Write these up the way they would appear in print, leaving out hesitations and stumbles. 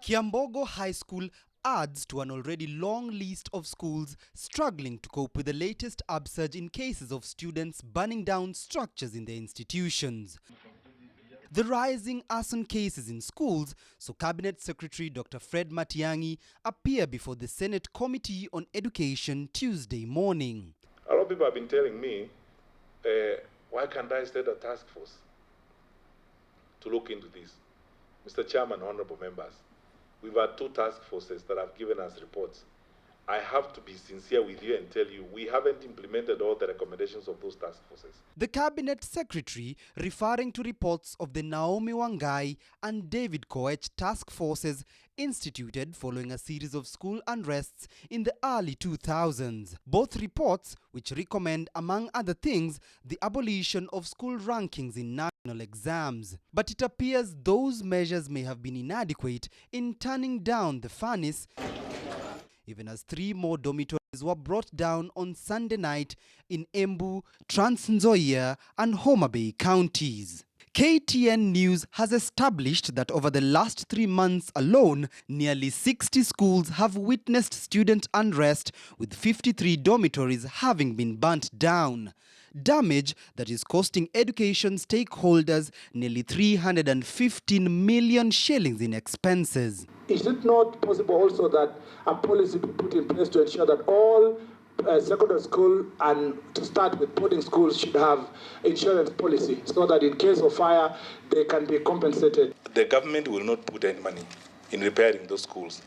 Kiambogo High School adds to an already long list of schools struggling to cope with the latest upsurge in cases of students burning down structures in their institutions. The rising arson cases in schools saw Cabinet Secretary Dr. Fred Matiang'i appear before the Senate Committee on Education Tuesday morning. A lot of people have been telling me, why can't I set a task force to look into this? Mr. Chairman, honorable members, we've had 2 task forces that have given us reports. I have to be sincere with you and tell you we haven't implemented all the recommendations of those task forces. The Cabinet Secretary, referring to reports of the Naomi Wangai and David Koech task forces instituted following a series of school unrests in the early 2000s. Both reports, which recommend, among other things, the abolition of school rankings in national exams. But it appears those measures may have been inadequate in turning down the furnace, even as 3 more dormitories were brought down on Sunday night in Embu, Trans Nzoia and Homa Bay counties. KTN News has established that over the last 3 months alone, nearly 60 schools have witnessed student unrest, with 53 dormitories having been burnt down. Damage that is costing education stakeholders nearly 315 million shillings in expenses. Is it not possible also that a policy be put in place to ensure that all secondary school and to start with boarding schools should have insurance policy so that in case of fire they can be compensated? The government will not put any money in repairing those schools.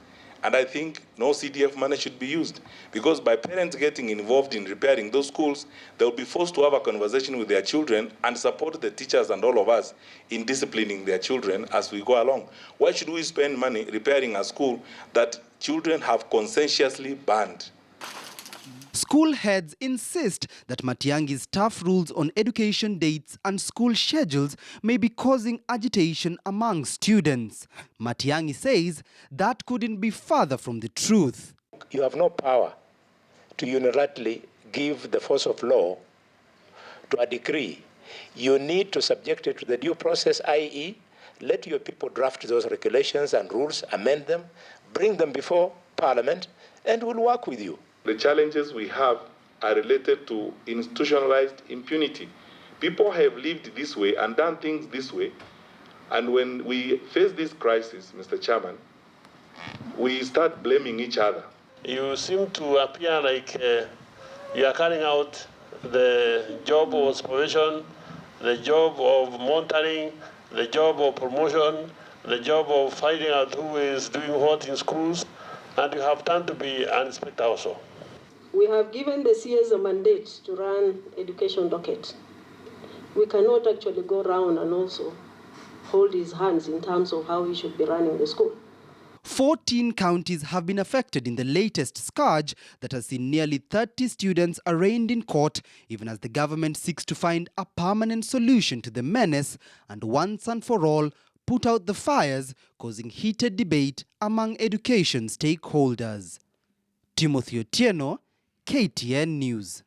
And I think no CDF money should be used, because by parents getting involved in repairing those schools, they'll be forced to have a conversation with their children and support the teachers and all of us in disciplining their children as we go along. Why should we spend money repairing a school that children have conscientiously banned? School heads insist that Matiang'i's tough rules on education dates and school schedules may be causing agitation among students. Matiang'i says that couldn't be further from the truth. You have no power to unilaterally give the force of law to a decree. You need to subject it to the due process, i.e., let your people draft those regulations and rules, amend them, bring them before Parliament, and we'll work with you. The challenges we have are related to institutionalized impunity. People have lived this way and done things this way, and when we face this crisis, Mr. Chairman, we start blaming each other. You seem to appear like you are carrying out the job of supervision, the job of monitoring, the job of promotion, the job of finding out who is doing what in schools, and you have turned to be an inspector also. We have given the CS a mandate to run education docket. We cannot actually go around and also hold his hands in terms of how he should be running the school. 14 counties have been affected in the latest scourge that has seen nearly 30 students arraigned in court, even as the government seeks to find a permanent solution to the menace and once and for all put out the fires, causing heated debate among education stakeholders. Timothy Otieno, KTN News.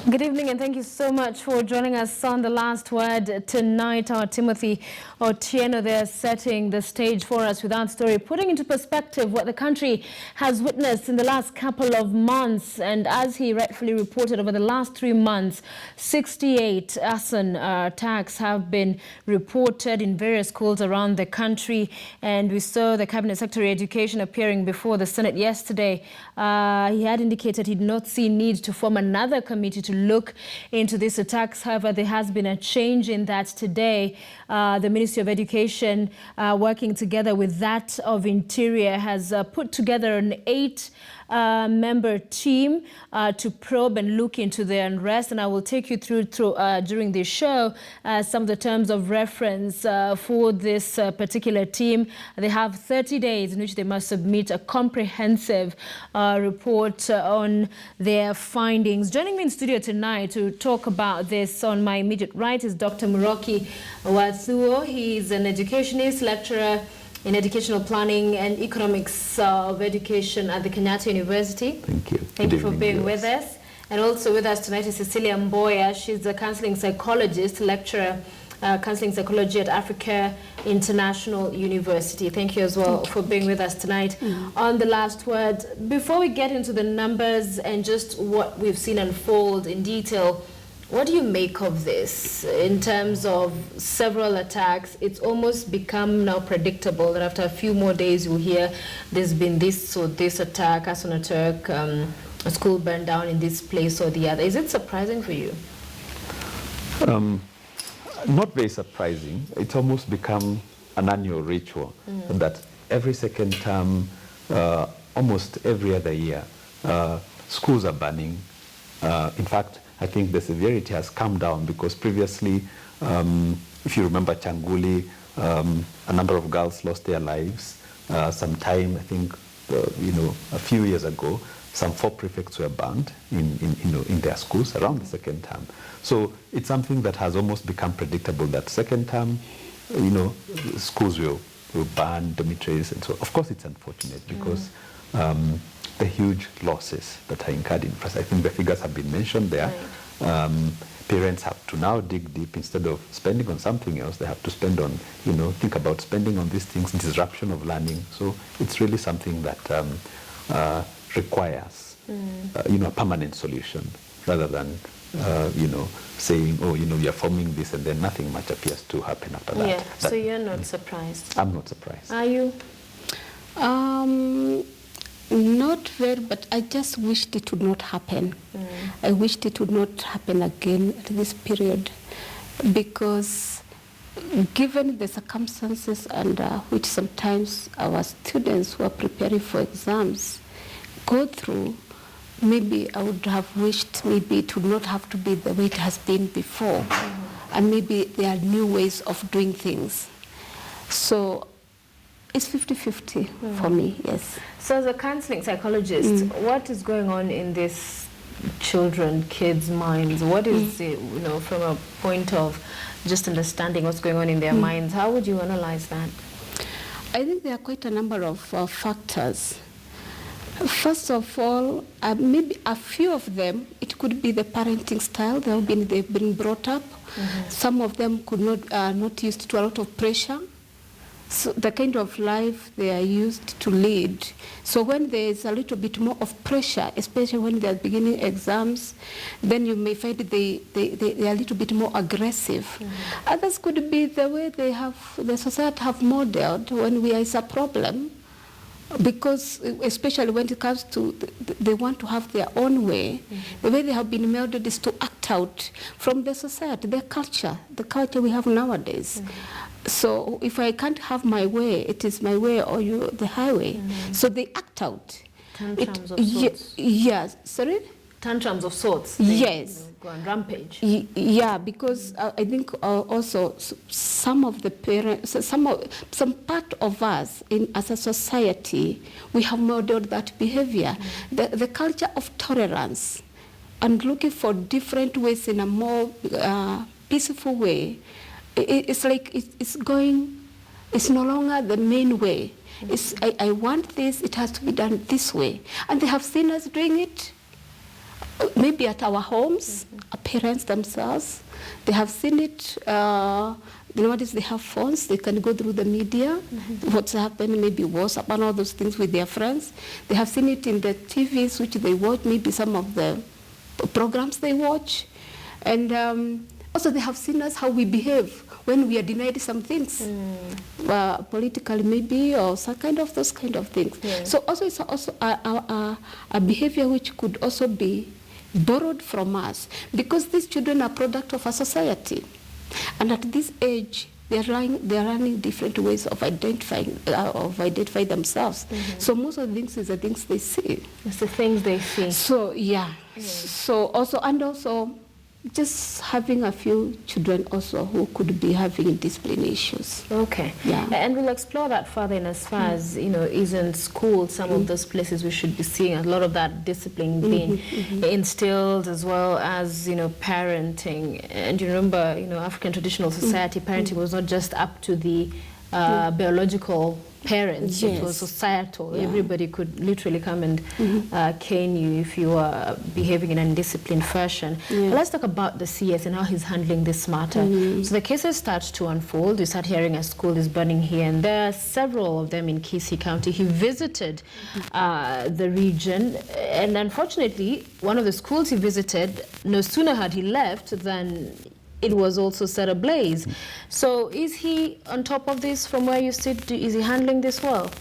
Good evening and thank you so much for joining us on The Last Word tonight. Our Timothy Otieno there setting the stage for us with that story, putting into perspective what the country has witnessed in the last couple of months. And as he rightfully reported, over the last 3 months, 68 arson attacks have been reported in various schools around the country. And we saw the Cabinet Secretary of Education appearing before the Senate yesterday. He had indicated he did not see need to form another committee to look into these attacks. However, there has been a change in that today. The Ministry of Education, working together with that of Interior, has put together an 8-member team to probe and look into the unrest. And I will take you through during the show some of the terms of reference for this particular team. They have 30 days in which they must submit a comprehensive report on their findings. Joining me in studio tonight to talk about this on my immediate right is Dr. Muroki Wathuo. He is an educationist, lecturer in educational planning and economics of education at the Kenyatta University. Thank you. Thank you for being with us. And also with us tonight is Cecilia Mboya. She's a counseling psychologist, lecturer, counseling psychology at Africa International University. Thank you as well for being with us tonight. On The Last Word, before we get into the numbers and just what we've seen unfold in detail, what do you make of this in terms of several attacks? It's almost become now predictable that after a few more days you'll hear there's been this or this attack, Asuna Turk, a school burned down in this place or the other. Is it surprising for you? Not very surprising. It's almost become an annual ritual that every second term, almost every other year, schools are burning. In fact, I think the severity has come down because previously, if you remember Changuli, a number of girls lost their lives. Sometime, I think, a few years ago, some 4 prefects were banned in their schools around the second term. So it's something that has almost become predictable that second term, schools will ban dormitories. And so, of course, it's unfortunate because the huge losses that are incurred in press. I think the figures have been mentioned there. Right. Parents have to now dig deep. Instead of spending on something else, they have to spend on, think about spending on these things, disruption of learning. So it's really something that requires, a permanent solution rather than, saying, we are forming this and then nothing much appears to happen after that. Yeah, so you're not surprised? I'm not surprised. Are you? Not very, but I just wished it would not happen. I wished it would not happen again at this period because given the circumstances under which sometimes our students who are preparing for exams go through, maybe I would have wished maybe it would not have to be the way it has been before. And maybe there are new ways of doing things. So it's 50-50 for me, yes. So as a counseling psychologist, what is going on in these kids' minds? What is, from a point of just understanding what's going on in their minds, how would you analyze that? I think there are quite a number of factors. First of all, maybe a few of them, it could be the parenting style they've been brought up. Some of them could not used to a lot of pressure. So the kind of life they are used to lead. So when there is a little bit more of pressure, especially when they are beginning exams, then you may find they are a little bit more aggressive. Others could be the way the society have modeled when there is a problem, because especially when it comes to, they want to have their own way. The way they have been molded is to act out from the society, the culture we have nowadays. So if I can't have my way, it is my way or the highway. So they act out. Tantrums of sorts. Yes, sorry? Tantrums of sorts. Yes. Go on rampage. Yeah, because I think also some of the parents, some part of us as a society, we have modeled that behavior. The culture of tolerance and looking for different ways in a more peaceful way. It's like it's no longer the main way. I want this, it has to be done this way. And they have seen us doing it, maybe at our homes, our parents themselves. They have seen it, nowadays they have phones, they can go through the media, what's happening, maybe WhatsApp and all those things with their friends. They have seen it in the TVs which they watch, maybe some of the programs they watch. And also, they have seen us how we behave when we are denied some things, politically maybe, or some those kind of things. Yeah. So also, it's also a behavior which could also be borrowed from us, because these children are product of a society, and at this age, they are running different ways of identifying themselves. So most of the things is the things they see. It's the things they see. So yeah. So also. Just having a few children also who could be having discipline issues. Okay. Yeah. And we'll explore that further in as far as, isn't school some of those places we should be seeing a lot of that discipline being instilled, as well as, parenting. And you remember, African traditional society, parenting was not just up to the biological parents. Yes. It was societal. Yeah. Everybody could literally come and cane you if you were behaving in an undisciplined fashion. Yeah. But let's talk about the CS and how he's handling this matter. So the cases start to unfold. You start hearing a school is burning here and there, several of them in Kisii County. He visited the region, and unfortunately, one of the schools he visited, no sooner had he left than it was also set ablaze. So is he on top of this from where you sit? Is he handling this well?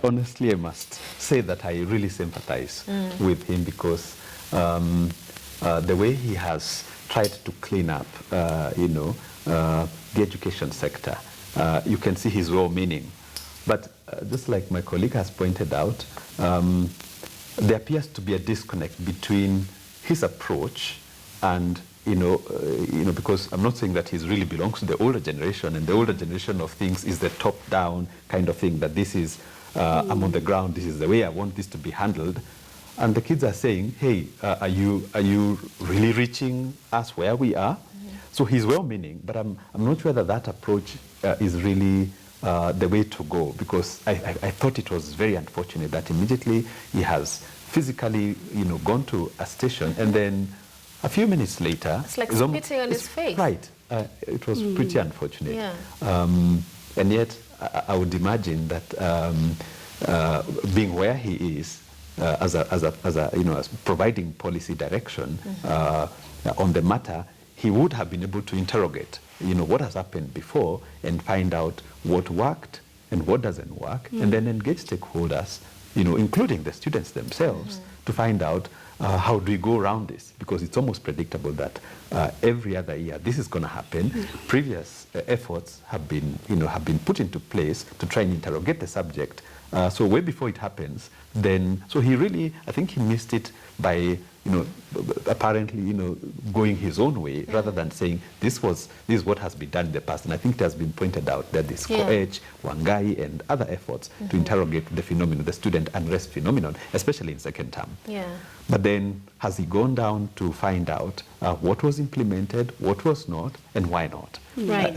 Honestly, I must say that I really sympathize with him, because the way he has tried to clean up, the education sector, you can see his well-meaning. But just like my colleague has pointed out, there appears to be a disconnect between his approach and because I'm not saying that he really belongs to the older generation, and the older generation of things is the top-down kind of thing, that this is, I'm on the ground, this is the way I want this to be handled. And the kids are saying, hey, are you really reaching us where we are? So he's well-meaning, but I'm not sure that approach is really the way to go, because I thought it was very unfortunate that immediately he has physically, gone to a station, and then a few minutes later, it's like spitting on his face. Right. It was pretty unfortunate. Yeah. And yet, I would imagine that being where he is, as providing policy direction on the matter, he would have been able to interrogate, what has happened before, and find out what worked and what doesn't work, and then engage stakeholders, including the students themselves, to find out how do we go around this, because it's almost predictable that every other year this is going to happen. Previous efforts have been put into place to try and interrogate the subject. So way before it happens, so he really, I think he missed it by, apparently, going his own way, rather than saying this is what has been done in the past. And I think it has been pointed out that this Koech, Wangai, and other efforts to interrogate the phenomenon, the student unrest phenomenon, especially in second term. Yeah. But then has he gone down to find out what was implemented, what was not, and why not? Right.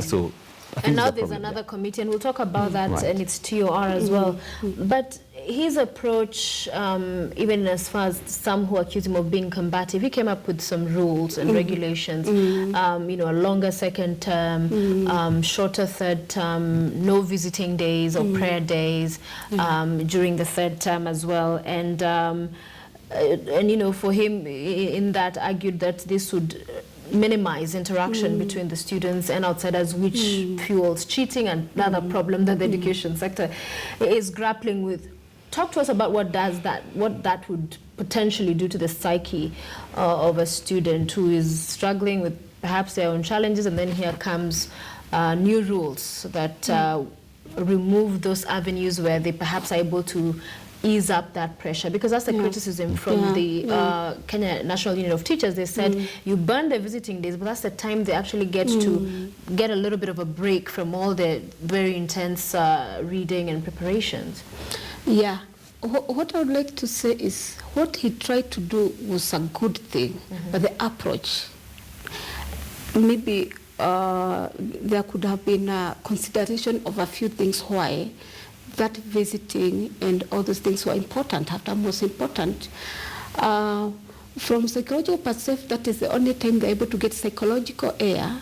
And now there's another committee, and we'll talk about that and its TOR as well. But his approach, even as far as some who accuse him of being combative, he came up with some rules and regulations, a longer second term, shorter third term, no visiting days or prayer days during the third term as well. And for him, in that, argued that this would minimize interaction between the students and outsiders, which fuels cheating and another problem that the education sector is grappling with. Talk to us about what that would potentially do to the psyche of a student who is struggling with perhaps their own challenges, and then here comes new rules that remove those avenues where they perhaps are able to ease up that pressure, because that's the criticism from the Kenya National Union of Teachers. They said you burn the visiting days, but that's the time they actually get to get a little bit of a break from all the very intense reading and preparations. Yeah. What I would like to say is what he tried to do was a good thing, but the approach, maybe there could have been a consideration of a few things why that visiting and all those things were important, most important. From psychological perspective, that is the only time they're able to get psychological air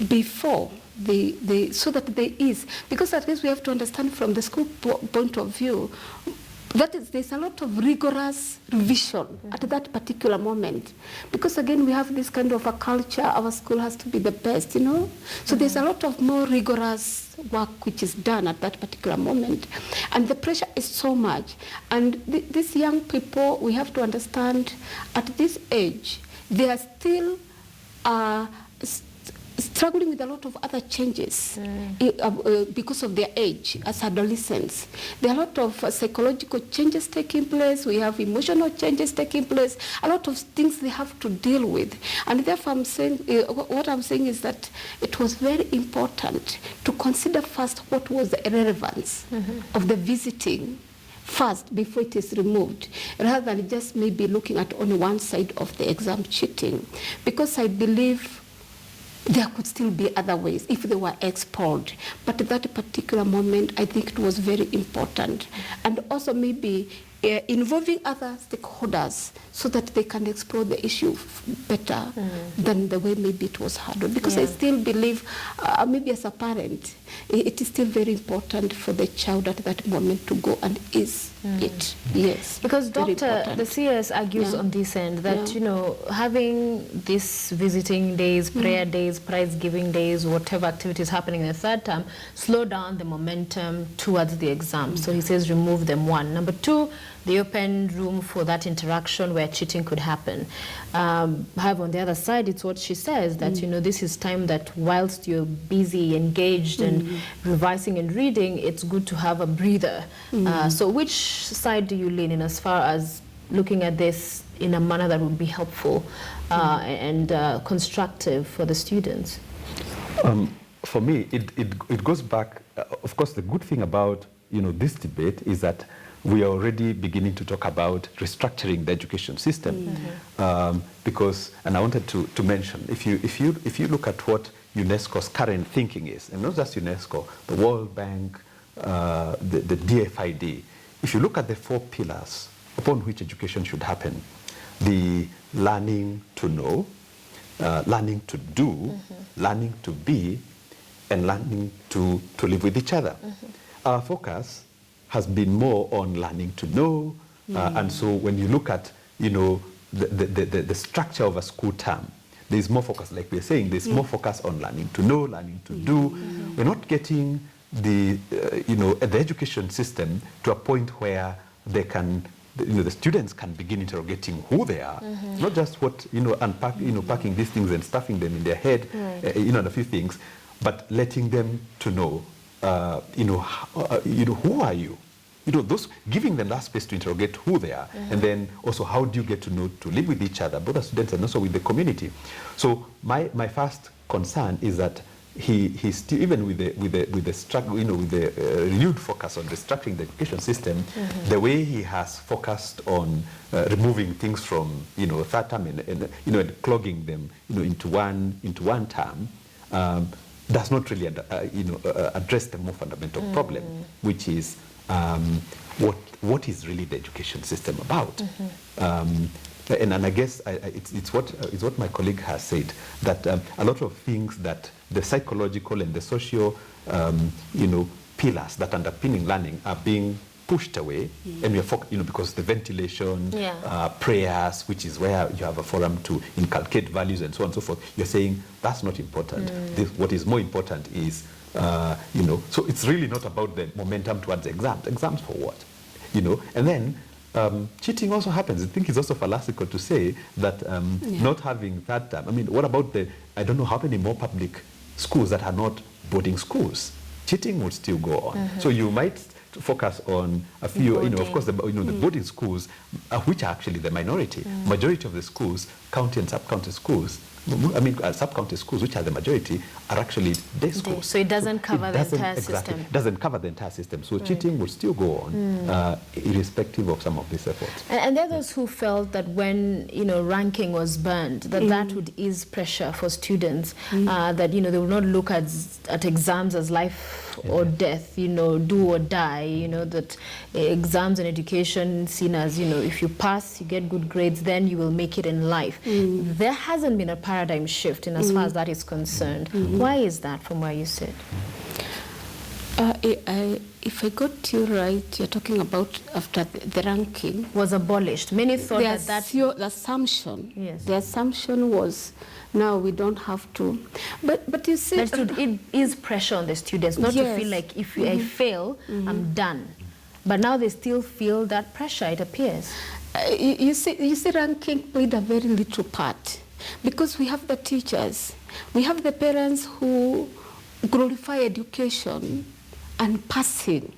before so that there is, because at least we have to understand from the school point of view, that is, there's a lot of rigorous revision at that particular moment. Because again, we have this kind of a culture, our school has to be the best, So there's a lot of more rigorous work which is done at that particular moment. And the pressure is so much. And these young people, we have to understand, at this age, they are still struggling with a lot of other changes because of their age as adolescents. There are a lot of psychological changes taking place. We have emotional changes taking place. A lot of things they have to deal with. And therefore, what I'm saying is that it was very important to consider first what was the relevance of the visiting first before it is removed, rather than just maybe looking at only one side of the exam cheating. Because I believe there could still be other ways if they were expelled. But at that particular moment, I think it was very important. And also maybe involving other stakeholders so that they can explore the issue better than the way maybe it was handled. Because I still believe, maybe as a parent, it is still very important for the child at that moment to go and ease it. Yes. Because Doctor, the CS argues on this end that, you know, having this visiting days, prayer days, prize giving days, whatever activities happening in the third term, slow down the momentum towards the exam. So he says remove them, one. Number two, they opened room for that interaction where cheating could happen. However, on the other side, it's what she says, that, you know, this is time that whilst you're busy, engaged, and revising and reading, it's good to have a breather. So which side do you lean in as far as looking at this in a manner that would be helpful and constructive for the students? For me, it goes back, of course, the good thing about, you know, this debate is that we are already beginning to talk about restructuring the education system, because, and I wanted to mention, if you look at what UNESCO's current thinking is, and not just UNESCO, the World Bank, the DFID, if you look at the 4 pillars upon which education should happen, the learning to know, learning to do, learning to be, and learning to live with each other. Our focus has been more on learning to know, and so when you look at, you know, the structure of a school term, there's more focus, like we're saying, there's more focus on learning to know, learning to do. We're not getting the, you know, the education system to a point where they can, you know, the students can begin interrogating who they are, not just what, you know, packing these things and stuffing them in their head, you know, and a few things, but letting them to know, you know, who are you? You know, those, giving them that space to interrogate who they are, and then also how do you get to know, to live with each other, both as students and also with the community. So my first concern is that he still, even with the struggle, you know, with the renewed focus on restructuring the education system, the way he has focused on removing things from, you know, third term and you know, and clogging them, you know, into one term, does not really you know, address the more fundamental problem, which is what is really the education system about. And I guess it's what my colleague has said, that a lot of things that the psychological and the social, you know, pillars that underpinning learning are being pushed away, and we are, you know, because the ventilation, prayers, which is where you have a forum to inculcate values and so on and so forth. You're saying that's not important. What is more important is, you know, so it's really not about the momentum towards exams. Exams for what, you know? And then cheating also happens. I think it's also fallacical to say that not having third term. I mean, what about I don't know how many more public schools that are not boarding schools? Cheating would still go on. So you might focus on a few, boarding. You know, of course, the boarding schools, which are actually the minority. Majority of the schools, county and sub-county schools, I mean, sub-county schools, which are the majority, are actually day schools. So it doesn't cover the entire system. It doesn't cover the entire system. So cheating will still go on, irrespective of some of these efforts. And there are those who felt that when, you know, ranking was banned, that would ease pressure for students, that, you know, they would not look at exams as life or death, you know, do or die, you know, that exams and education seen as, you know, if you pass, you get good grades, then you will make it in life. There hasn't been a paradigm shift in as far as that is concerned. Why is that from where you sit? If I got you right, you're talking about after the ranking was abolished. Many thought the assumption. Yes. The assumption was now we don't have to. But you see, it is pressure on the students not to feel like if I fail, I'm done. But now they still feel that pressure. It appears. You see, ranking played a very little part, because we have the teachers, we have the parents who glorify education and passing.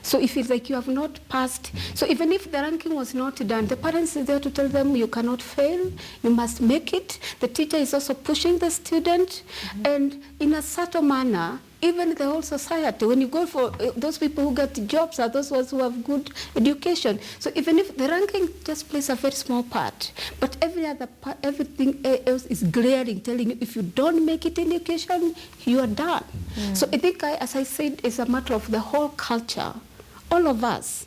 So if it's like you have not passed, so even if the ranking was not done, the parents is there to tell them you cannot fail, you must make it. The teacher is also pushing the student, and in a subtle manner, even the whole society. When you go for those people who get jobs are those ones who have good education. So even if the ranking just plays a very small part, but every other part, everything else is glaring, telling you if you don't make it in education, you are done. So I think, as I said, it's a matter of the whole culture. All of us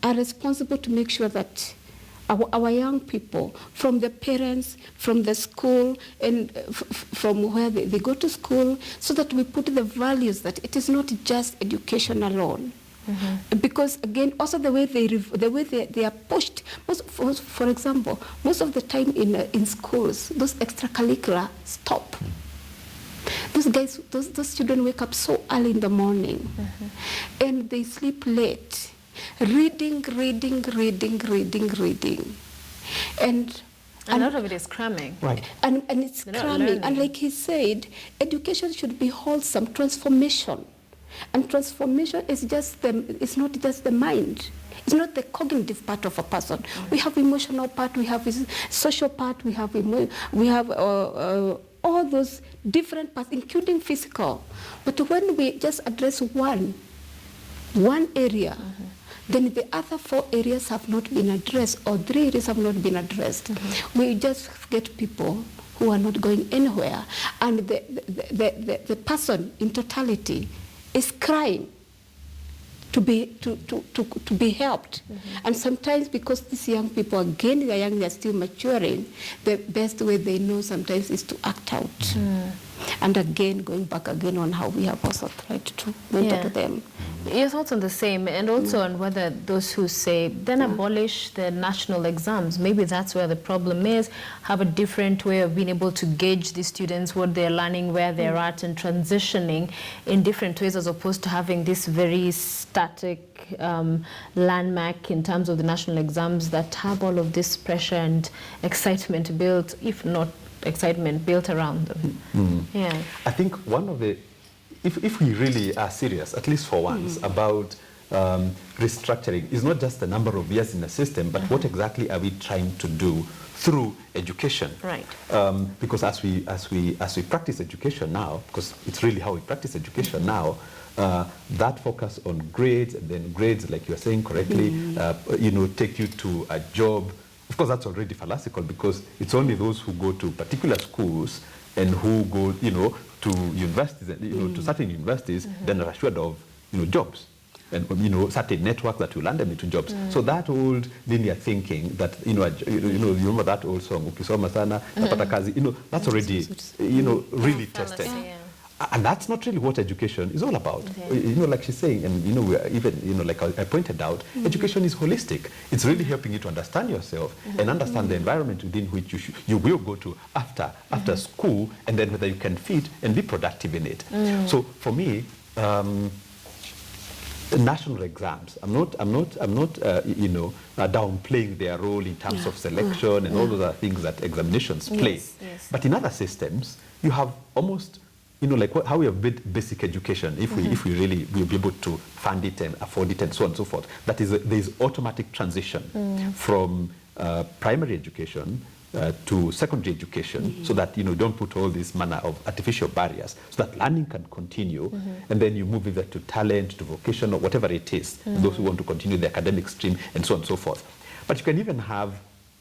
are responsible to make sure that our young people, from the parents, from the school, and from where they go to school, so that we put the values that it is not just education alone. Because again, also the way they are pushed. For example, most of the time in schools, those extracurricular stop. Those guys, those children wake up so early in the morning, and they sleep late. Reading. And a lot of it is cramming. Right. And it's cramming. And like he said, education should be wholesome, transformation. And transformation is it's not just the mind. It's not the cognitive part of a person. We have emotional part, we have social part, we have all those different parts, including physical. But when we just address one area, then the other 4 areas have not been addressed, or 3 areas have not been addressed. We just get people who are not going anywhere, and the person in totality is crying to be helped. And sometimes, because these young people, again, they're young, they're still maturing, the best way they know sometimes is to act out. And again, going back again on how we have also tried to mentor to them. Your thoughts on the same, and also on whether those who say, then abolish the national exams, maybe that's where the problem is, have a different way of being able to gauge the students, what they're learning, where they're at, and transitioning in different ways, as opposed to having this very static landmark in terms of the national exams that have all of this pressure and excitement built, if not excitement built around them. Yeah. I think one of the, if we really are serious, at least for once, about restructuring, is not just the number of years in the system, but what exactly are we trying to do through education? Right. Because as we practice education now, because it's really how we practice education now, that focus on grades, and then grades, like you are saying correctly, take you to a job. Of course, that's already fallacical, because it's only those who go to particular schools and who go, to universities, and, to certain universities, then are assured of, jobs, and certain networks that will land them into jobs. So that old linear thinking that, you remember that old song, Ukisoma sana, napata kazi, that's already, really tested. And that's not really what education is all about. Like she's saying, and even, like I pointed out, education is holistic. It's really helping you to understand yourself and understand the environment within which you will go to after school, and then whether you can fit and be productive in it. So for me, national exams, I'm not downplaying their role in terms of selection and all those other things that examinations play. Yes. But in other systems, you have almost, like how we have built basic education, if we really will be able to fund it and afford it and so on and so forth, that is, there is automatic transition from primary education to secondary education, so that don't put all this manner of artificial barriers, so that learning can continue, and then you move either to talent, to vocation, or whatever it is, those who want to continue the academic stream and so on and so forth. But you can even have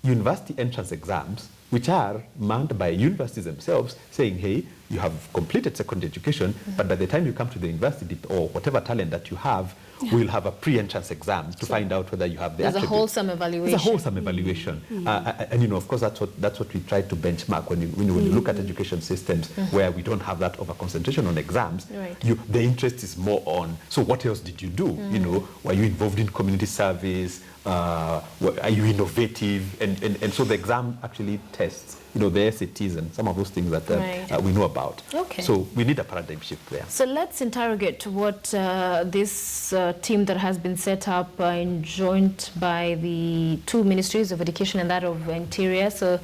university entrance exams, which are manned by universities themselves, saying, hey, you have completed secondary education, but by the time you come to the university, or whatever talent that you have, we'll have a pre-entrance exam to find out whether you have the attributes. There's a wholesome evaluation. It's a wholesome evaluation. And of course, that's what we try to benchmark when you look at education systems where we don't have that over-concentration on exams. Right. The interest is more on, so what else did you do? Were you involved in community service? Are you innovative? And so the exam actually tests, the SATs and some of those things that we know about. Okay. So we need a paradigm shift there. So let's interrogate what this team that has been set up joined by the 2 ministries of education and that of interior. So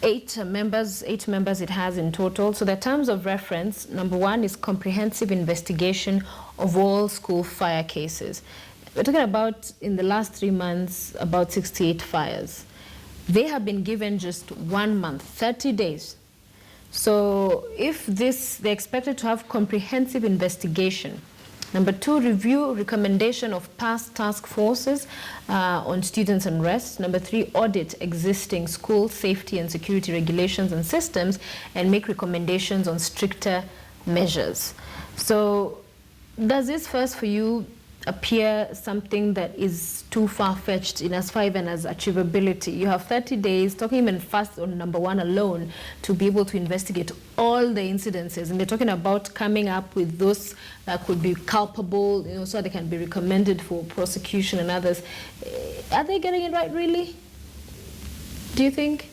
8 members it has in total. So the terms of reference, number 1 is comprehensive investigation of all school fire cases. We're talking about, in the last 3 months, about 68 fires. They have been given just 1 month, 30 days, So if they're expected to have comprehensive investigation. Number 2, review recommendation of past task forces on students' unrest. Number 3, audit existing school safety and security regulations and systems and make recommendations on stricter measures. So does this first for you appear something that is too far-fetched in as far even as achievability? You have 30 days, talking even fast on number 1 alone, to be able to investigate all the incidences. And they're talking about coming up with those that could be culpable, you know, so they can be recommended for prosecution and others. Are they getting it right, really? Do you think?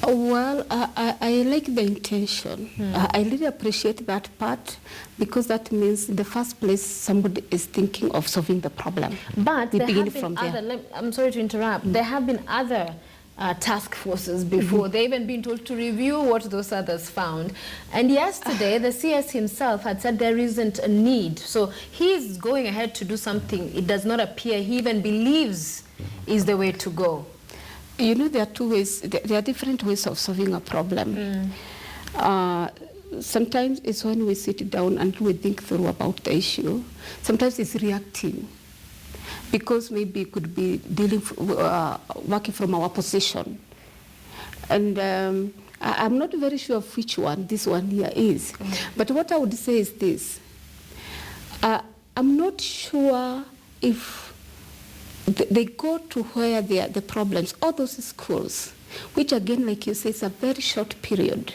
Well, I like the intention. I really appreciate that part, because that means in the first place somebody is thinking of solving the problem. But there have been other, I'm sorry to interrupt, there have been other task forces before. They've even been told to review what those others found. And yesterday, the CS himself had said there isn't a need. So he's going ahead to do something it does not appear he even believes is the way to go. You know, there are two ways, there are different ways of solving a problem. Sometimes it's when we sit down and we think through about the issue. Sometimes it's reacting, because maybe it could be dealing, working from our position. And I'm not very sure of which one this one here is. But what I would say is this. I'm not sure if they go to where the problems, all those schools, which again, like you say, is a very short period,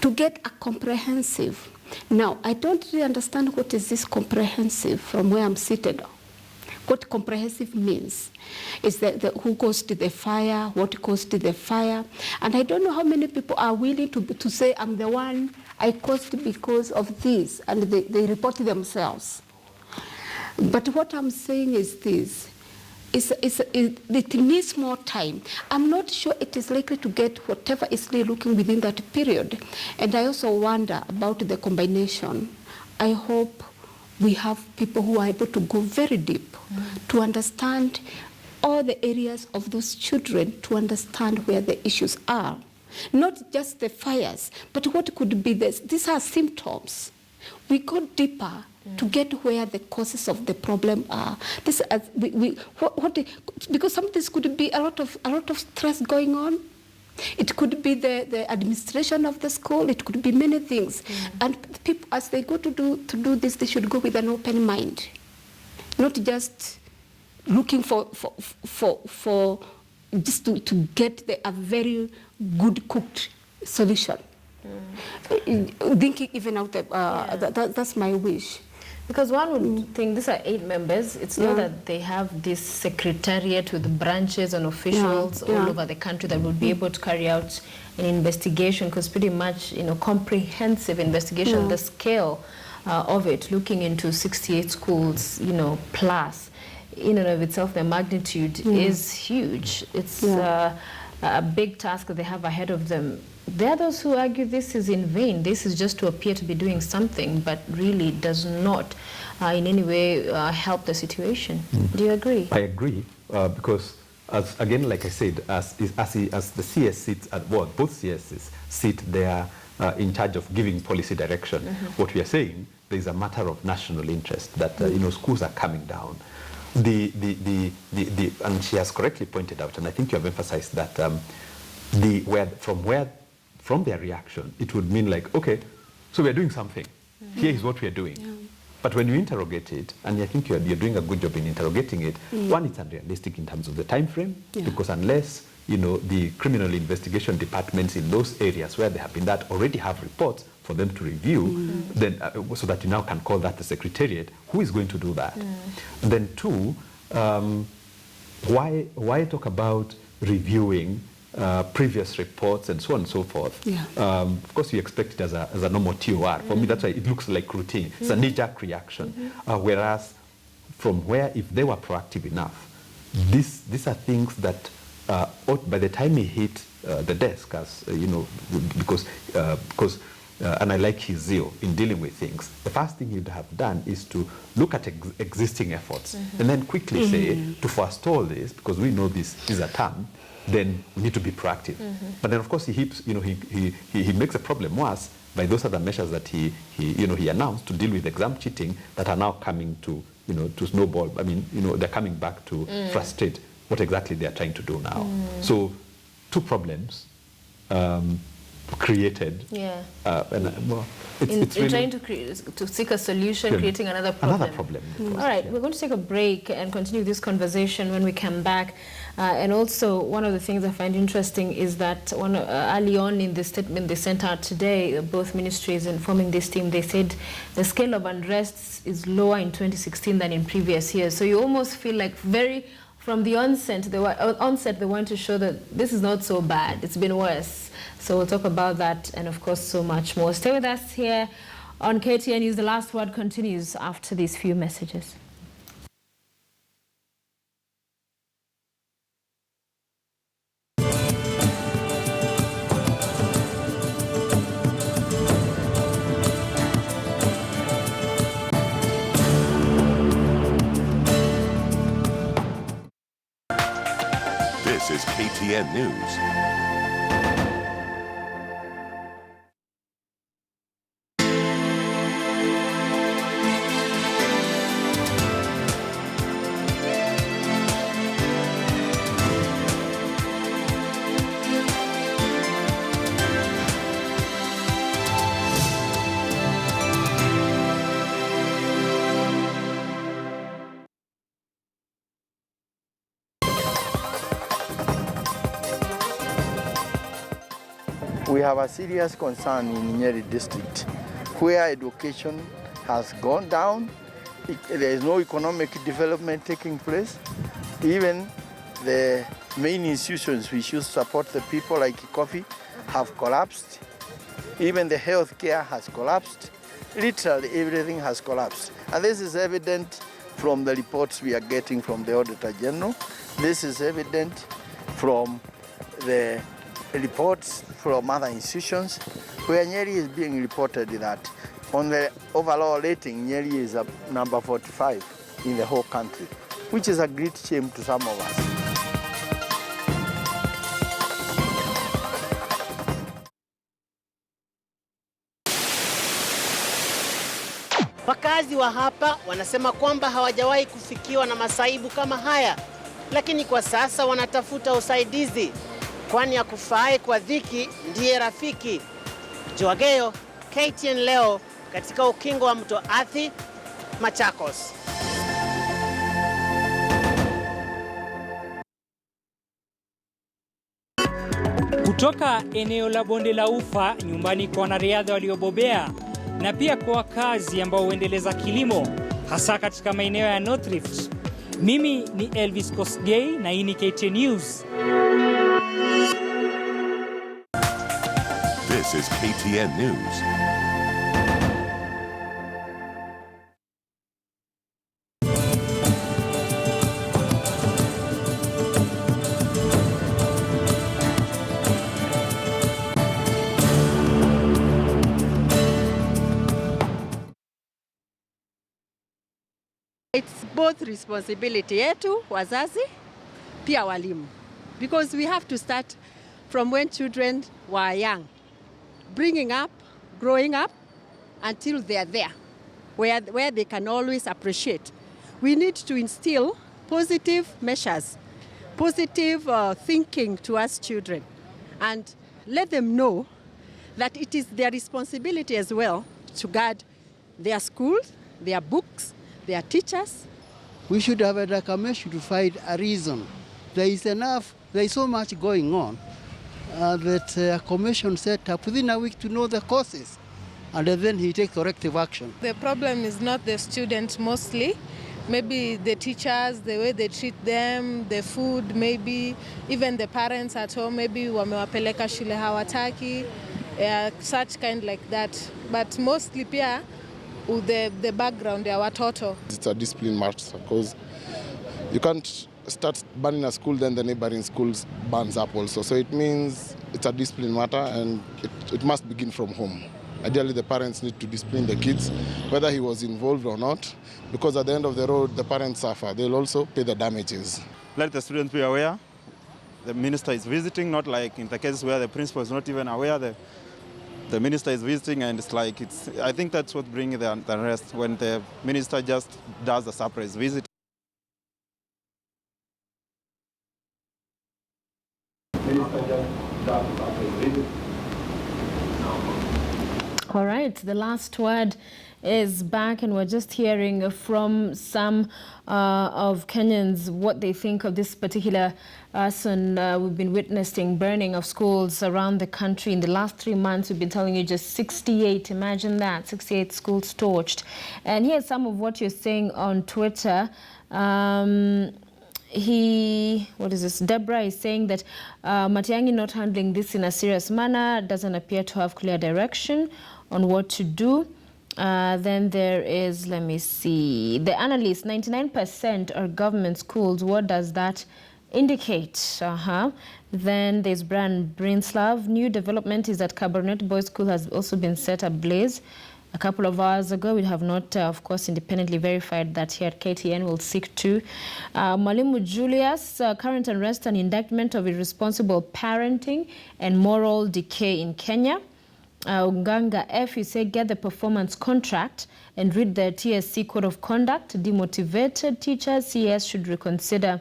to get a comprehensive. Now, I don't really understand what is this comprehensive from where I'm seated. What comprehensive means is that who caused the fire, what caused the fire. And I don't know how many people are willing to say, I'm the one I caused because of this, and they report themselves. But what I'm saying is this. It needs more time. I'm not sure it is likely to get whatever is really looking within that period. And I also wonder about the combination. I hope we have people who are able to go very deep to understand all the areas of those children, to understand where the issues are. Not just the fires, but what could be this. These are symptoms. We go deeper to get where the causes of the problem are. This, because some of this could be a lot of stress going on. It could be the administration of the school. It could be many things. And people, as they go to do this, they should go with an open mind, not just looking for just to get a very good cooked solution. Thinking even out that's my wish. Because one would think these are 8 members. It's not that they have this secretariat with branches and officials all over the country that would be able to carry out an investigation, because pretty much, you know, comprehensive investigation, the scale of it, looking into 68 schools, you know, plus, in and of itself, the magnitude is huge. It's a big task that they have ahead of them. There are those who argue this is in vain. This is just to appear to be doing something, but really does not in any way help the situation. Do you agree? I agree, because, as again, like I said, as the CS sits at board, both CSs sit there in charge of giving policy direction. What we are saying, there is a matter of national interest that you know, schools are coming down. And she has correctly pointed out, and I think you have emphasized that from their reaction, it would mean like, okay, so we're doing something. Here is what we are doing. But when you interrogate it, and I think you're doing a good job in interrogating it, one, it's unrealistic in terms of the time frame, because unless, you know, the criminal investigation departments in those areas where there have been that already have reports for them to review, then so that you now can call that the secretariat, who is going to do that? And then 2, why talk about reviewing previous reports and so on and so forth? Of course, you expect it as a normal TOR. For me, that's why it looks like routine. It's a knee-jerk reaction. Whereas from where, if they were proactive enough, these are things that by the time he hit the desk, as you know, because and I like his zeal in dealing with things, the first thing he'd have done is to look at existing efforts and then quickly say, to forestall this, because we know this is a term, then we need to be proactive. But then, of course, he makes a problem worse by those other measures that he announced to deal with exam cheating that are now coming to snowball. I mean, they're coming back to frustrate what exactly they are trying to do now. So, two problems created. Yeah. It's in really trying to seek a solution, creating another problem. Another problem. All right, we're going to take a break and continue this conversation when we come back. And also, one of the things I find interesting is that early on in the statement they sent out today, both ministries informing this team, they said the scale of unrest is lower in 2016 than in previous years. So you almost feel like from the onset, they want to show that this is not so bad. It's been worse. So we'll talk about that and, of course, so much more. Stay with us here on KTN News. The Last Word continues after these few messages. This is KTN News. We have a serious concern in Nyeri district where education has gone down. There is no economic development taking place. Even the main institutions which should support the people like coffee have collapsed. Even the healthcare has collapsed. Literally everything has collapsed. And this is evident from the reports we are getting from the Auditor General. This is evident from the reports from other institutions where Nyeri is being reported that on the overall rating, Nyeri is number 45 in the whole country, which is a great shame to some of us. Wakazi wa hapa wanasema kwamba hawajawahi kufikiwa na masaibu kama haya, lakini kwa sasa wanatafuta usaidizi, kwani akufaaye kwa dhiki ndiye rafiki. Joageo, KTN leo katika ukingo wa mto Athi, Machakos. Kutoka eneo la Bonde la Ufa, nyumbani kwa wanariadha waliobobea na pia kwa wakazi ambao huendeleza kilimo hasa katika maeneo ya North Rift. Mimi ni Elvis Kosgei na hii ni KTN News. This is KTN News. It's both responsibility yetu wazazi pia walimu, because we have to start from when children were young, bringing up, growing up until they are there where they can always appreciate. We need to instill positive measures, positive thinking to us children, and let them know that it is their responsibility as well to guard their schools, their books, their teachers. We should have a commission to find a reason. There is so much going on that a commission set up within a week to know the causes, and then he takes corrective action. The problem is not the students mostly, maybe the teachers, the way they treat them, the food, maybe even the parents at home, maybe wamewapeleka shule hawataki, such kind like that. But mostly pia the background ya watoto. It's a discipline matter because you can't start banning a school, then the neighboring schools burns up also. So it means it's a discipline matter, and it must begin from home. Ideally, the parents need to discipline the kids, whether he was involved or not, because at the end of the road, the parents suffer. They'll also pay the damages. Let the students be aware the minister is visiting, not like in the cases where the principal is not even aware the minister is visiting, and it's like, I think that's what brings the unrest, when the minister just does a surprise visit. All right, the last word is back, and we're just hearing from some of Kenyans what they think of this particular arson we've been witnessing, burning of schools around the country. In the last 3 months, we've been telling you just 68, imagine that, 68 schools torched. And here's some of what you're saying on Twitter. Deborah is saying that Matiang'i not handling this in a serious manner, doesn't appear to have clear direction on what to do. Then there is, let me see, the analyst, 99% are government schools. What does that indicate? Then there's Brian Brinslav. New development is that Cabernet Boys School has also been set ablaze a couple of hours ago. We have not, of course, independently verified that here at KTN. We'll seek to. Mwalimu Julius, current unrest and indictment of irresponsible parenting and moral decay in Kenya. Unganga F, you say get the performance contract and read the TSC code of conduct. Demotivated teachers, CS should reconsider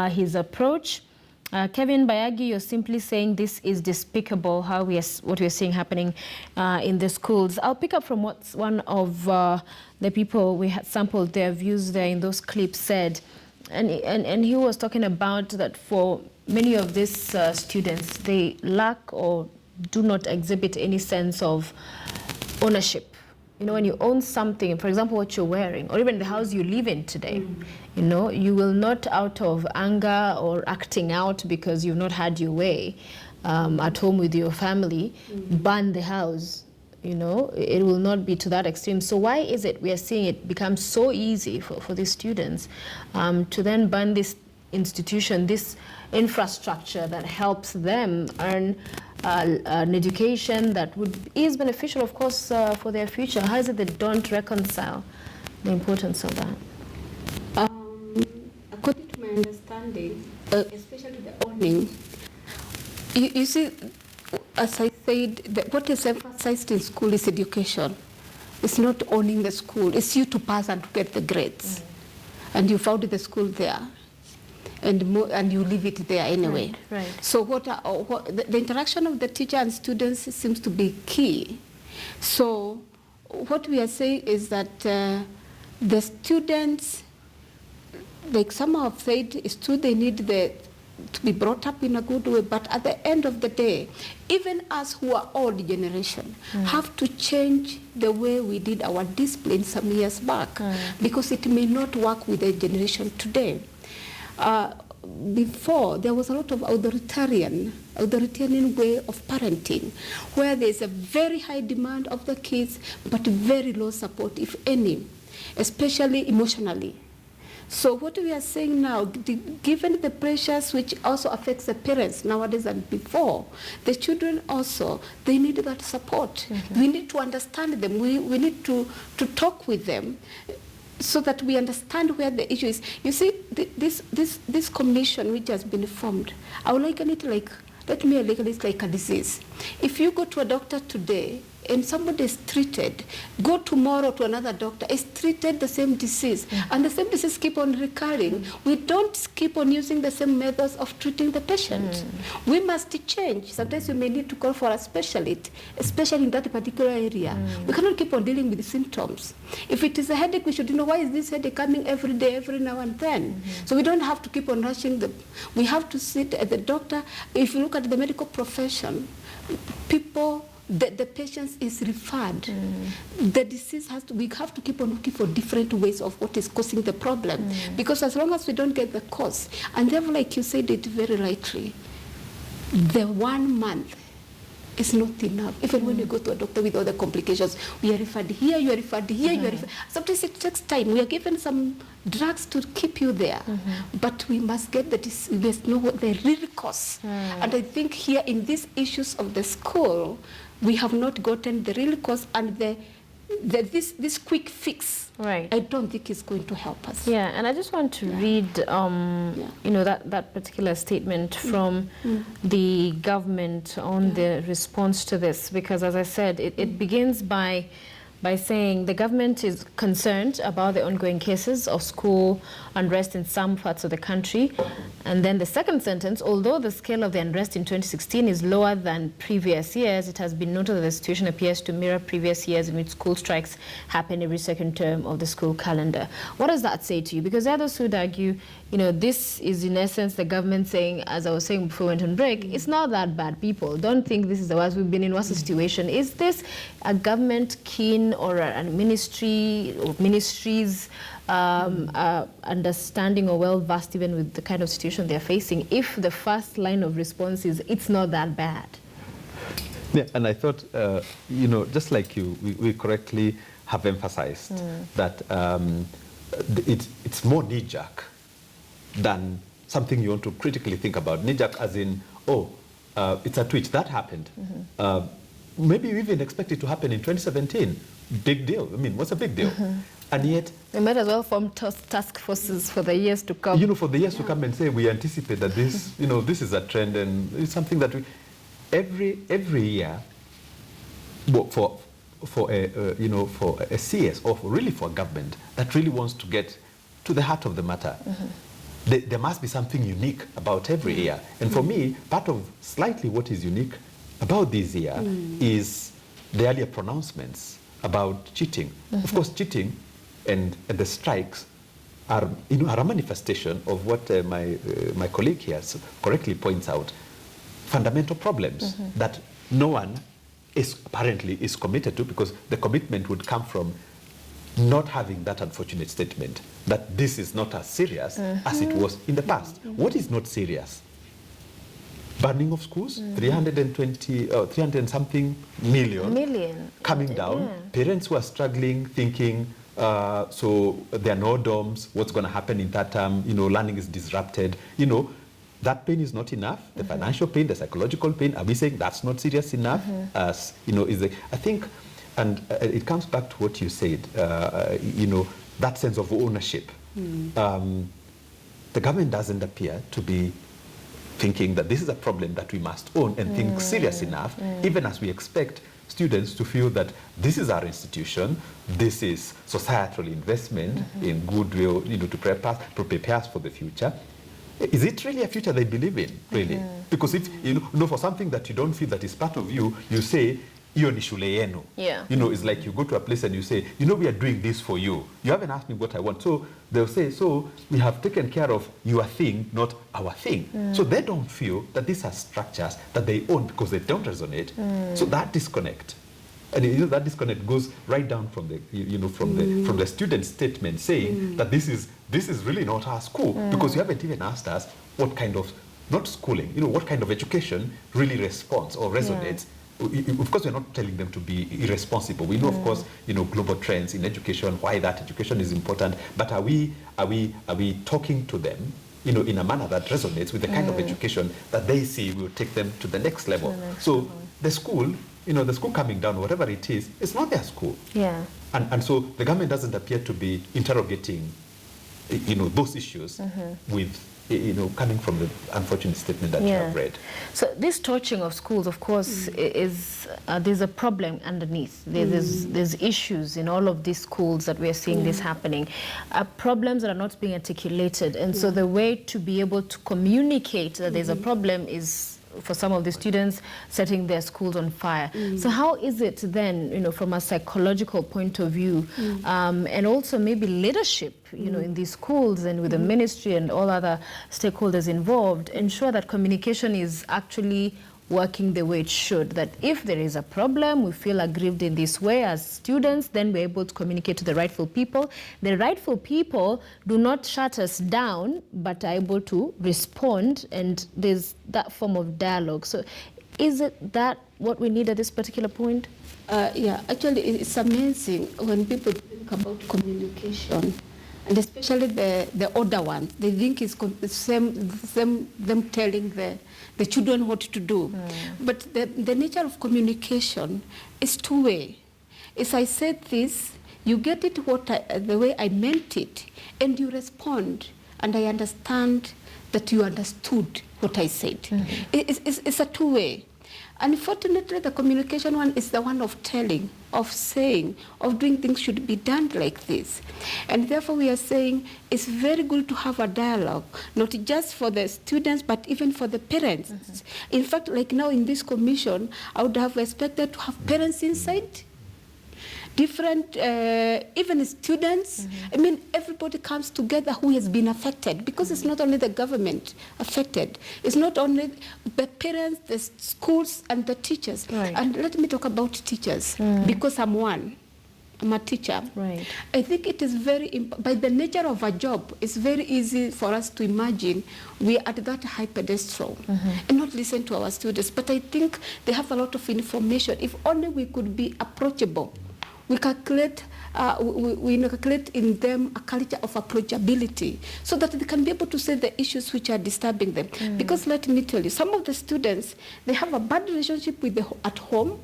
his approach. Kevin Bayagi, you're simply saying this is despicable, what we are seeing happening in the schools. I'll pick up from what one of the people we had sampled their views there in those clips said. And he was talking about that for many of these students, they lack or do not exhibit any sense of ownership. You know, when you own something, for example, what you're wearing, or even the house you live in today, you know, you will not, out of anger or acting out because you've not had your way at home with your family, burn the house. You know, it will not be to that extreme. So why is it we are seeing it become so easy for these students to then burn this institution, this infrastructure that helps them earn an education that is beneficial, of course, for their future? How is it they don't reconcile the importance of that? According to my understanding, especially the owning, you see, as I said, what is emphasized in school is education. It's not owning the school. It's you to pass and to get the grades. And you founded the school there. And you leave it there anyway. Right. So the interaction of the teacher and students seems to be key. So what we are saying is that the students, like some have said, it's true they need to be brought up in a good way, but at the end of the day, even us who are old generation have to change the way we did our discipline some years back, because it may not work with the generation today. Before, there was a lot of authoritarian way of parenting, where there's a very high demand of the kids, but very low support, if any, especially emotionally. So what we are saying now, given the pressures which also affects the parents nowadays and before, the children also, they need that support. We need to understand them. We need to talk with them, so that we understand where the issue is. You see, this commission which has been formed, I would liken it like, let me liken it like a disease. If you go to a doctor today and somebody is treated, go tomorrow to another doctor, is treated the same disease, and the same disease keep on recurring. We don't keep on using the same methods of treating the patient. We must change. Sometimes we may need to call for a specialist, especially in that particular area. We cannot keep on dealing with the symptoms. If it is a headache, we should know why is this headache coming every day, every now and then. So we don't have to keep on rushing them. We have to sit at the doctor. If you look at the medical profession, people, the patient is referred. The disease we have to keep on looking for different ways of what is causing the problem. Because as long as we don't get the cause, and therefore, like you said it very rightly, the 1 month is not enough. Even when you go to a doctor with all the complications, we are referred here, you are referred here, you are referred. Sometimes it takes time. We are given some drugs to keep you there, but we must get we must know what the real cause. And I think here in these issues of the school, we have not gotten the real cause, and this quick fix, right, I don't think is going to help us. Yeah, and I just want to read, you know, that particular statement from the government on the response to this, because as I said, it begins by saying the government is concerned about the ongoing cases of school unrest in some parts of the country. And then the second sentence, although the scale of the unrest in 2016 is lower than previous years, it has been noted that the situation appears to mirror previous years in which school strikes happen every second term of the school calendar. What does that say to you? Because there are those who would argue, you know, this is in essence the government saying, as I was saying before we went on break, it's not that bad, people. Don't think this is the worst. We've been in worse situation. Is this a government keen or a ministry or ministries understanding or well-versed even with the kind of situation they're facing, if the first line of response is, it's not that bad? Yeah, and I thought, you know, just like you, we correctly have emphasized that it's more knee-jerk than something you want to critically think about. Knee-jerk as in, oh, it's a tweet, that happened. Maybe you even expect it to happen in 2017. Big deal. I mean, what's a big deal? And yet... We might as well form task forces for the years to come. You know, for the years to come and say, we anticipate that this, you know, this is a trend and it's something that we... Every year, for a, you know, for a CS or really for a government that really wants to get to the heart of the matter, there must be something unique about every year. And for me, part of slightly what is unique about this year is the earlier pronouncements about cheating. Of course, cheating and the strikes are, you know, are a manifestation of what my colleague here correctly points out, fundamental problems that no one apparently is committed to, because the commitment would come from not having that unfortunate statement that this is not as serious as it was in the past. What is not serious? Burning of schools, 300 something million coming down. Parents who are struggling, thinking, so there are no dorms, what's going to happen in that term, you know, learning is disrupted, you know, that pain is not enough. The financial pain, the psychological pain, are we saying that's not serious enough? As, you know, I think, and it comes back to what you said, you know, that sense of ownership. The government doesn't appear to be thinking that this is a problem that we must own and think serious enough, even as we expect students to feel that this is our institution, this is societal investment in goodwill, you know, to prepare us for the future. Is it really a future they believe in, really? Because if, you know, for something that you don't feel that is part of you, you say, iyo ni shule yenu. You know, it's like you go to a place and you say, you know, we are doing this for you. You haven't asked me what I want. So they'll say, so we have taken care of your thing, not our thing. So they don't feel that these are structures that they own because they don't resonate. So that disconnect, and you know, that disconnect goes right down from the, you know, from the student statement saying that this is really not our school, because you haven't even asked us what kind of, not schooling, you know, what kind of education really responds or resonates. Of course, we're not telling them to be irresponsible. We know, of course, you know, global trends in education, why that education is important. But are we talking to them, you know, in a manner that resonates with the kind of education that they see will take them to the next level? So the school, you know, the school coming down, whatever it is, it's not their school. And so the government doesn't appear to be interrogating, you know, those issues with, you know, coming from the unfortunate statement that you have read. So this torching of schools, of course, is there's a problem underneath. There's issues in all of these schools that we are seeing this happening. Problems that are not being articulated. And so the way to be able to communicate that there's a problem is, for some of the students, setting their schools on fire. So how is it then, you know, from a psychological point of view, and also maybe leadership, you know, in these schools and with the ministry and all other stakeholders involved, ensure that communication is actually working the way it should, that if there is a problem, we feel aggrieved in this way as students, then we're able to communicate to the rightful people. The rightful people do not shut us down, but are able to respond, and there's that form of dialogue. So is it that what we need at this particular point? Yeah, actually it's amazing when people think about communication, and especially the older ones. They think it's them telling the children what to do. But the nature of communication is two-way. is I said this, you get it the way I meant it, and you respond, and I understand that you understood what I said. It's a two-way. Unfortunately, the communication one is the one of telling, of saying, of doing things should be done like this. And therefore we are saying it's very good to have a dialogue, not just for the students, but even for the parents. In fact, like now in this commission, I would have expected to have parents inside, different, even students. I mean, everybody comes together who has been affected, because it's not only the government affected. It's not only the parents, the schools, and the teachers. Right. And let me talk about teachers, because I'm one. I'm a teacher. Right. I think it is very, by the nature of a job, it's very easy for us to imagine we are at that high pedestal and not listen to our students. But I think they have a lot of information. If only we could be approachable. We calculate, we calculate in them a culture of approachability so that they can be able to say the issues which are disturbing them. Because let me tell you, some of the students, they have a bad relationship with at home.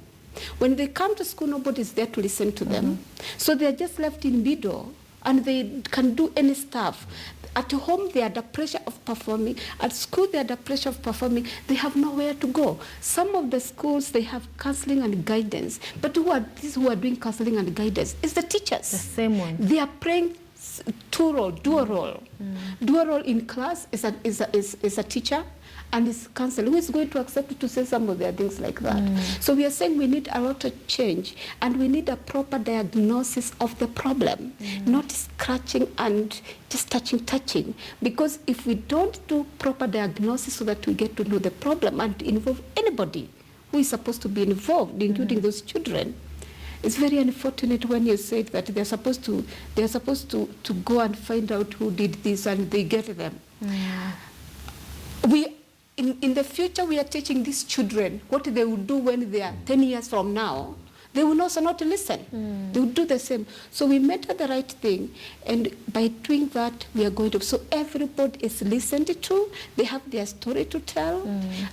When they come to school, nobody is there to listen to them. So they're just left in middle, and they can do any stuff. At home, they are under pressure of performing. At school, they are under pressure of performing. They have nowhere to go. Some of the schools, they have counseling and guidance. But who are these who are doing counseling and guidance? It's the teachers. The same one. They are playing dual role. Dual role in class is a teacher, and is counselor. Who is going to accept to say some of their things like that? So we are saying we need a lot of change, and we need a proper diagnosis of the problem, not scratching and just touching. Because if we don't do proper diagnosis so that we get to know the problem and involve anybody who is supposed to be involved, including those children, it's very unfortunate when you say that they're supposed to go and find out who did this and they get them. In the future, we are teaching these children what they will do when they are 10 years from now. They will also not listen. They will do the same. So we made the right thing, and by doing that, we are going to. So everybody is listened to. They have their story to tell,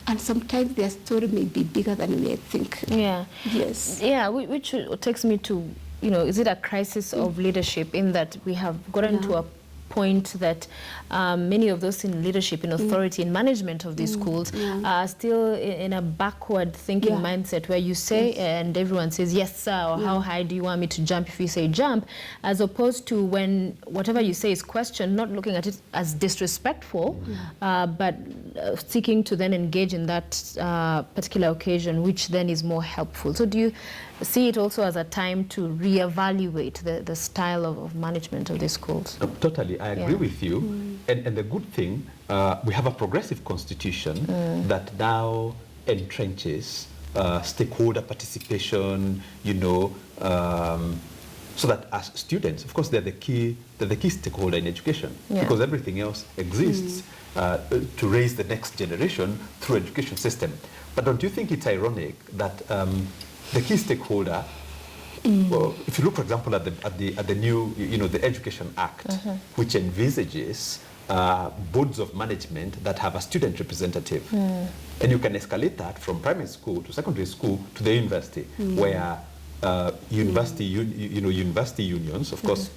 and sometimes their story may be bigger than we think. Yeah. Yes. Yeah, which takes me to, is it a crisis of leadership in that we have gotten to a point that many of those in leadership, in authority, in management of these schools are still in a backward thinking mindset where you say and everyone says, yes, sir, or how high do you want me to jump if you say jump, as opposed to when whatever you say is questioned, not looking at it as disrespectful, but seeking to then engage in that particular occasion, which then is more helpful. So do you see it also as a time to reevaluate the style of management of these schools? Totally, I agree with you. And the good thing, we have a progressive constitution that now entrenches stakeholder participation, so that as students, of course, they're the key stakeholder in education, because everything else exists to raise the next generation through education system. But don't you think it's ironic that the key stakeholder, well, if you look, for example, at the new, the Education Act, which envisages boards of management that have a student representative, and you can escalate that from primary school to secondary school to the university, where university unions, of course,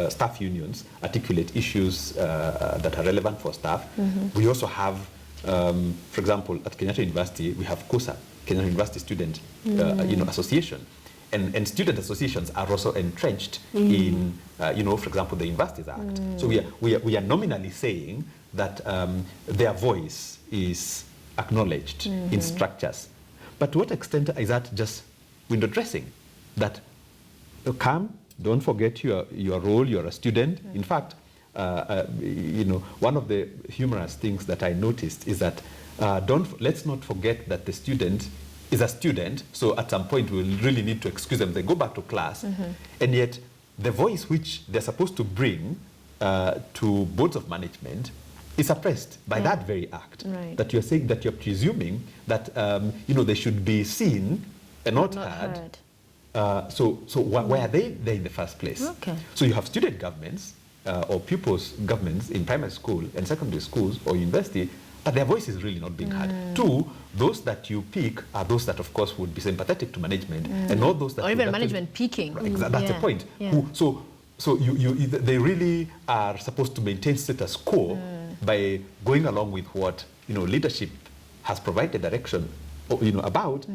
staff unions articulate issues that are relevant for staff. We also have, for example, at Kenyatta University, we have KUSA, Kenyatta University Student Association. And student associations are also entrenched in, for example, the Universities Act. So we are nominally saying that their voice is acknowledged in structures. But to what extent is that just window dressing? That come, don't forget your role, you're a student. In fact, one of the humorous things that I noticed is that let's not forget that the student is a student, so at some point we'll really need to excuse them. They go back to class, and yet the voice which they're supposed to bring to boards of management is suppressed by that very act. That you're saying, that you're presuming that they should be seen and not heard. So why are they there in the first place? So you have student governments or pupils' governments in primary school and secondary schools or university but their voice is really not being heard. Two, those that you pick are those that, of course, would be sympathetic to management, and not those that... Or even management peaking. That's the point. Yeah. So they really are supposed to maintain status quo by going along with what leadership has provided direction about,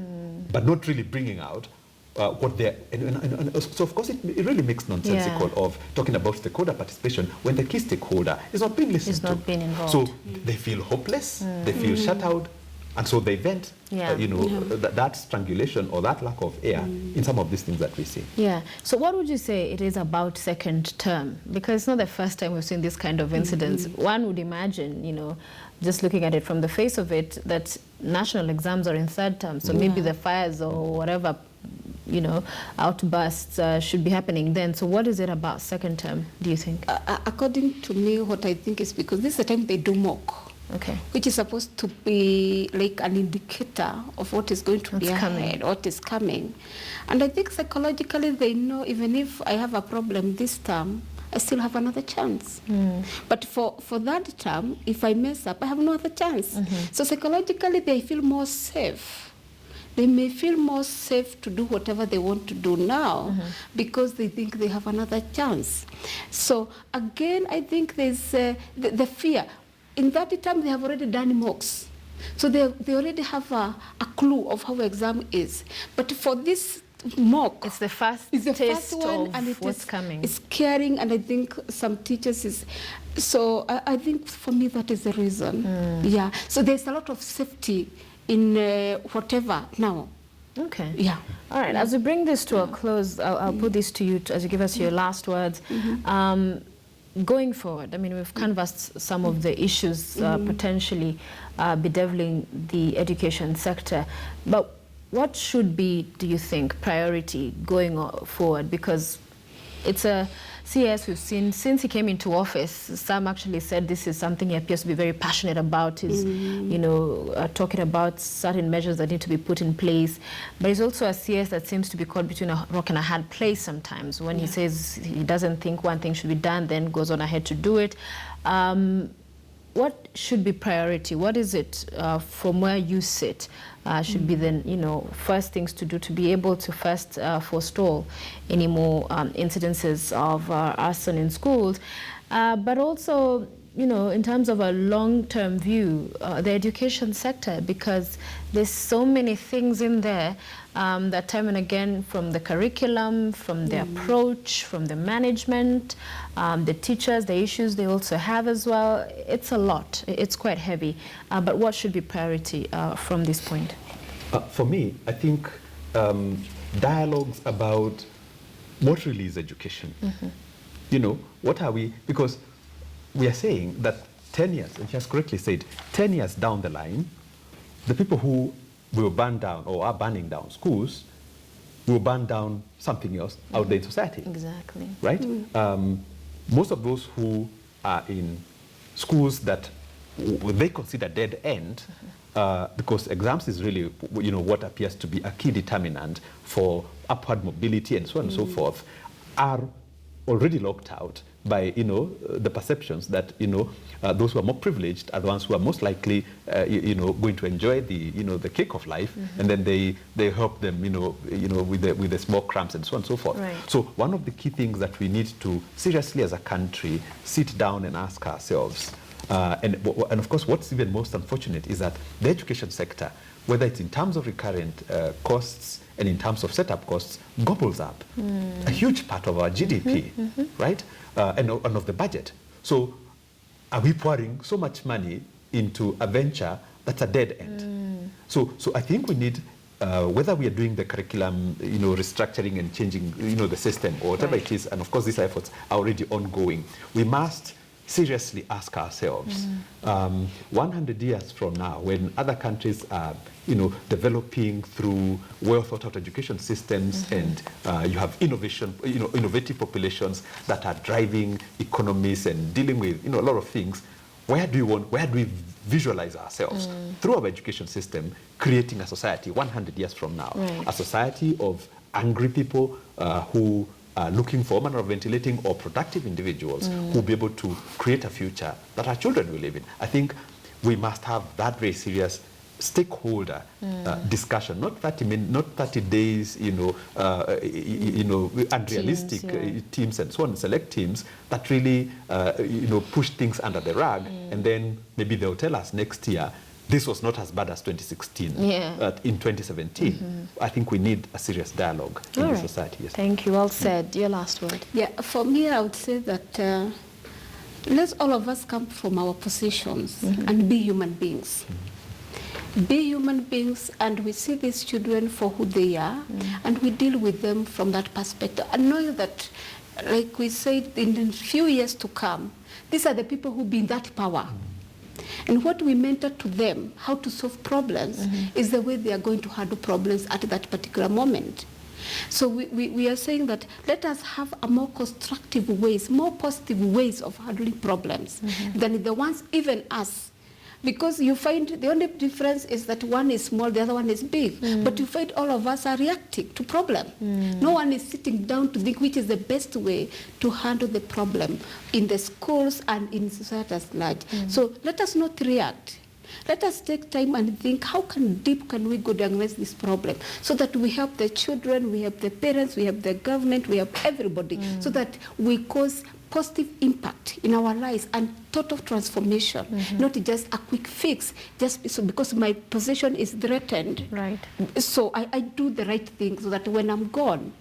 but not really bringing out what they're... And so, of course, it really makes nonsensical of talking about stakeholder participation when the key stakeholder is not being listened to. It's not being involved. So they feel hopeless, they feel shut out, and so they vent, that strangulation or that lack of air in some of these things that we see. Yeah. So what would you say it is about second term? Because it's not the first time we've seen this kind of incidents. One would imagine, just looking at it from the face of it, that national exams are in third term. So maybe the fires or whatever, outbursts should be happening then. So what is it about second term, do you think? According to me, what I think is because this is the time they do mock. Okay. Which is supposed to be like an indicator of what is going to be ahead, what is coming. And I think psychologically they know even if I have a problem this term, I still have another chance. But for that term, if I mess up, I have no other chance. So psychologically they feel more safe. They may feel more safe to do whatever they want to do now because they think they have another chance. So again, I think there's the fear. In that time, they have already done mocks. So they already have a clue of how exam is. But for this mock, it's the first one, and what's coming. It's scaring, and I think some teachers is... So I think for me that is the reason. Yeah. So there's a lot of safety in whatever now. Okay. Yeah. All right. As we bring this to a close, I'll put this to you as you give us your last words. Going forward, I mean, we've canvassed some of the issues potentially bedeviling the education sector, but what should be, do you think, priority going forward? Because it's a CS we've seen since he came into office. Sam actually said this is something he appears to be very passionate about, is talking about certain measures that need to be put in place. But he's also a CS that seems to be caught between a rock and a hard place sometimes. When he says he doesn't think one thing should be done, then goes on ahead to do it. What should be priority? What is it from where you sit should be the first things to do to be able to first forestall any more incidences of arson in schools, but also in terms of a long-term view, the education sector, because there's so many things in there that time and again, from the curriculum, from the approach, from the management, the teachers, the issues they also have as well. It's a lot. It's quite heavy. But what should be priority from this point? For me, I think dialogues about what really is education. What are we, because we are saying that 10 years, and she has correctly said, 10 years down the line, the people who will burn down or are burning down schools will burn down something else out there in society. Exactly. Right? Most of those who are in schools that they consider dead end, because exams is really, what appears to be a key determinant for upward mobility and so on and so forth, are already locked out by, the perceptions that, those who are more privileged are the ones who are most likely, going to enjoy the cake of life, and then they help them, with the small crumbs and so on and so forth. Right. So one of the key things that we need to seriously as a country sit down and ask ourselves, and of course what's even most unfortunate is that the education sector, whether it's in terms of recurrent costs and in terms of setup costs, gobbles up a huge part of our GDP, right? And of the budget. So are we pouring so much money into a venture that's a dead end? So I think we need, whether we are doing the curriculum, restructuring and changing, the system or whatever it is, and of course these efforts are already ongoing, we must seriously ask ourselves, 100 years from now, when other countries are, developing through well-thought-out education systems, and you have innovative populations that are driving economies and dealing with, a lot of things, where do we visualize ourselves through our education system, creating a society 100 years from now, a society of angry people who are looking for a manner of ventilating, or productive individuals who will be able to create a future that our children will live in. I think we must have that very serious stakeholder discussion, not 30 days, unrealistic teams and so on, select teams that really, push things under the rug, and then maybe they'll tell us next year, this was not as bad as 2016. In 2017, I think we need a serious dialogue in the society. Yes. Thank you. Well said. Your last word. Yeah, for me, I would say that let's all of us come from our positions and be human beings. Be human beings, and we see these children for who they are, and we deal with them from that perspective. And knowing that, like we said, in a few years to come, these are the people who be in that power. And what we mentor to them, how to solve problems, is the way they are going to handle problems at that particular moment. So we are saying that let us have a more constructive ways, more positive ways of handling problems than the ones even us. Because you find the only difference is that one is small, the other one is big. But you find all of us are reacting to problem. No one is sitting down to think which is the best way to handle the problem in the schools and in society as large. So let us not react. Let us take time and think how deep can we go against this problem so that we help the children, we help the parents, we help the government, we help everybody so that we cause positive impact in our lives and total transformation, not just a quick fix, just so because my position is threatened. Right. So I do the right thing so that when I'm gone,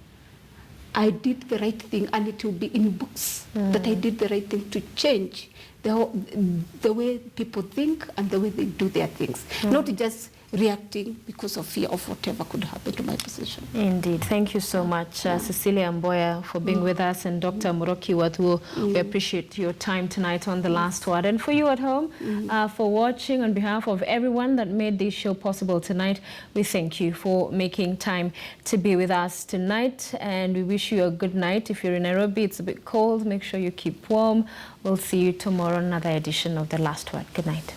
I did the right thing, and it will be in books that I did the right thing to change the way people think and the way they do their things, not just reacting because of fear of whatever could happen to my position. Indeed. Thank you so much, Cecilia Mboya, for being with us, and Dr. Muroki Watuo. We appreciate your time tonight on The Last Word. And for you at home, for watching, on behalf of everyone that made this show possible tonight, we thank you for making time to be with us tonight, and we wish you a good night. If you're in Nairobi, it's a bit cold. Make sure you keep warm. We'll see you tomorrow on another edition of The Last Word. Good night.